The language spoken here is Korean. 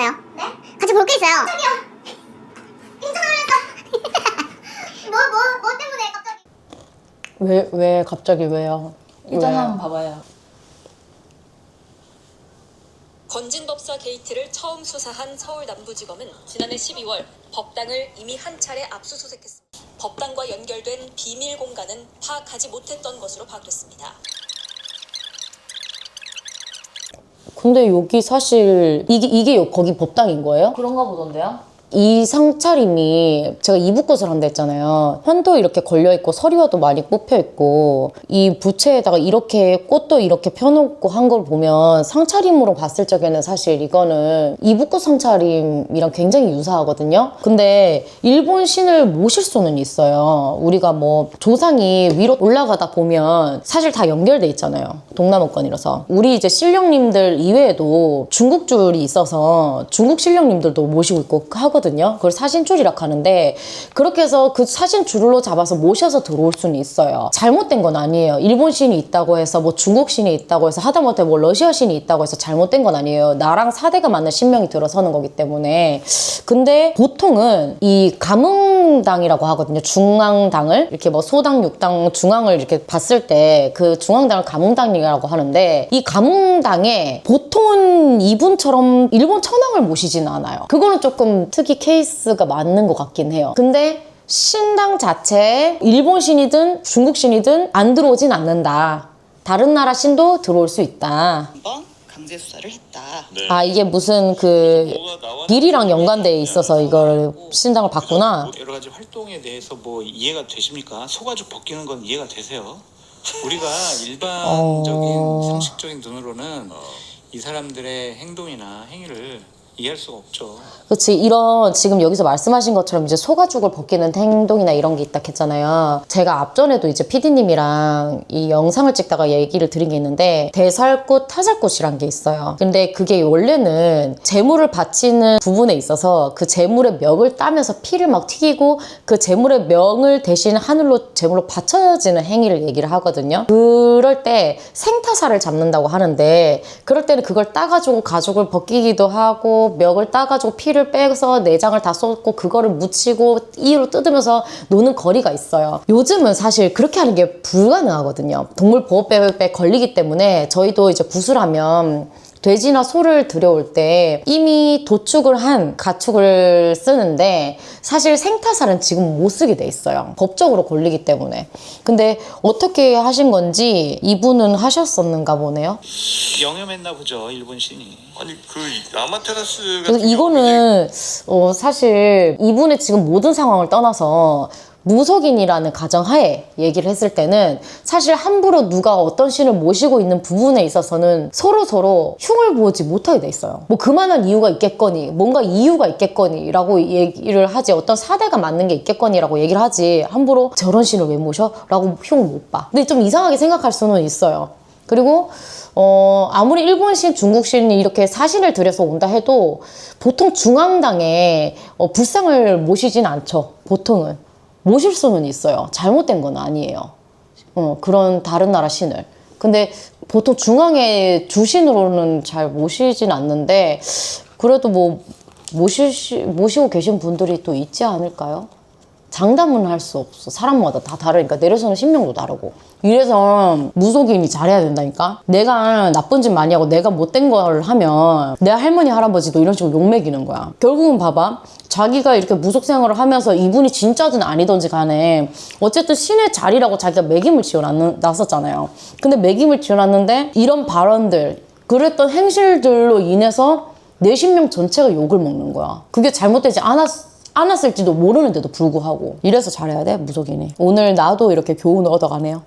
있어요. 네? 같이 볼 게 있어요. 저기요. 괜찮아요. 뭐 때문에 갑자기? 왜 갑자기 왜요? 일단 왜? 한번 봐봐요. 건진법사 게이트를 처음 수사한 서울 남부지검은 지난해 12월 법당을 이미 한 차례 압수수색했습니다. 법당과 연결된 비밀 공간은 파악하지 못했던 것으로 파악됐습니다. 근데 여기 사실 이게 거기 법당인 거예요? 그런가 보던데요? 이 상차림이 제가 이북굿을 한다 했잖아요. 현도 이렇게 걸려있고 서리화도 많이 꼽혀있고 이 부채에다가 이렇게 꽃도 이렇게 펴놓고 한 걸 보면 상차림으로 봤을 적에는 사실 이거는 이북굿 상차림이랑 굉장히 유사하거든요. 근데 일본 신을 모실 수는 있어요. 우리가 뭐 조상이 위로 올라가다 보면 사실 다 연결돼 있잖아요. 동남아권이라서. 우리 이제 신령님들 이외에도 중국줄이 있어서 중국 신령님들도 모시고 있고 하거든요. 그걸 사신줄이라고 하는데 그렇게 해서 그 사신줄로 잡아서 모셔서 들어올 수는 있어요. 잘못된 건 아니에요. 일본 신이 있다고 해서 뭐 중국 신이 있다고 해서 하다못해 뭐 러시아 신이 있다고 해서 잘못된 건 아니에요. 나랑 4대가 맞는 신명이 들어서는 거기 때문에. 근데 보통은 이 감흥당이라고 하거든요. 중앙당을 이렇게 뭐 소당, 육당, 중앙을 이렇게 봤을 때 그 중앙당을 감흥당이라고 하는데 이 감흥당에 보통은 이분처럼 일본 천황을 모시지는 않아요. 그거는 조금 특이 케이스가 맞는 것 같긴 해요. 근데 신당 자체에 일본 신이든 중국 신이든 안 들어오진 않는다. 다른 나라 신도 들어올 수 있다. 한번 강제 수사를 했다. 네. 아, 이게 무슨 그 비리랑 연관돼 있어서 이걸 신당을 봤구나. 여러 가지 활동에 대해서 뭐 이해가 되십니까? 소가죽 벗기는 건 이해가 되세요? 우리가 일반적인 상식적인 눈으로는 이 사람들의 행동이나 행위를 이해할 수가 없죠. 그렇지. 이런 지금 여기서 말씀하신 것처럼 이제 소가죽을 벗기는 행동이나 이런 게 있다 했잖아요. 제가 앞전에도 이제 PD님이랑 이 영상을 찍다가 얘기를 드린 게 있는데 대살꽃, 타살꽃이란 게 있어요. 근데 그게 원래는 재물을 바치는 부분에 있어서 그 재물의 명을 따면서 피를 막 튀기고 그 재물의 명을 대신 하늘로 재물로 바쳐지는 행위를 얘기를 하거든요. 그럴 때 생타살을 잡는다고 하는데 그럴 때는 그걸 따가지고 가죽을 벗기기도 하고 멱을 따가지고 피를 빼서 내장을 다 쏟고 그거를 묻히고 이로 뜯으면서 노는 거리가 있어요. 요즘은 사실 그렇게 하는 게 불가능하거든요. 동물보호법에 걸리기 때문에 저희도 이제 구슬하면 돼지나 소를 들여올 때 이미 도축을 한 가축을 쓰는데 사실 생타살은 지금 못 쓰게 돼 있어요. 법적으로 걸리기 때문에. 근데 어떻게 하신 건지 이분은 하셨었는가 보네요. 영염했나 보죠, 일본 신이. 아니 그 아마테라스 그래서 같은 이거는 사실 이분의 지금 모든 상황을 떠나서 무속인이라는 가정하에 얘기를 했을 때는 사실 함부로 누가 어떤 신을 모시고 있는 부분에 있어서는 서로 흉을 보지 못하게 돼 있어요. 뭐 그만한 이유가 있겠거니 뭔가 이유가 있겠거니 라고 얘기를 하지 어떤 사대가 맞는 게 있겠거니 라고 얘기를 하지 함부로 저런 신을 왜 모셔? 라고 흉을 못 봐. 근데 좀 이상하게 생각할 수는 있어요. 그리고 아무리 일본신, 중국신이 이렇게 사신을 들여서 온다 해도 보통 중앙당에 불상을 모시진 않죠. 보통은. 모실 수는 있어요. 잘못된 건 아니에요. 그런 다른 나라 신을. 근데 보통 중앙의 주신으로는 잘 모시진 않는데 그래도 뭐 모시고 계신 분들이 또 있지 않을까요? 장담은 할 수 없어. 사람마다 다 다르니까 내려서는 신명도 다르고. 이래서 무속인이 잘해야 된다니까. 내가 나쁜 짓 많이 하고 내가 못된 걸 하면 내 할머니 할아버지도 이런 식으로 욕먹이는 거야. 결국은 봐봐. 자기가 이렇게 무속 생활을 하면서 이분이 진짜든 아니든지 간에 어쨌든 신의 자리라고 자기가 매김을 지어놨었잖아요. 근데 매김을 지어놨는데 이런 발언들 그랬던 행실들로 인해서 내 신명 전체가 욕을 먹는 거야. 그게 잘못되지 않았을지도 모르는데도 불구하고. 이래서 잘해야 돼, 무속인이. 오늘 나도 이렇게 교훈을 얻어가네요.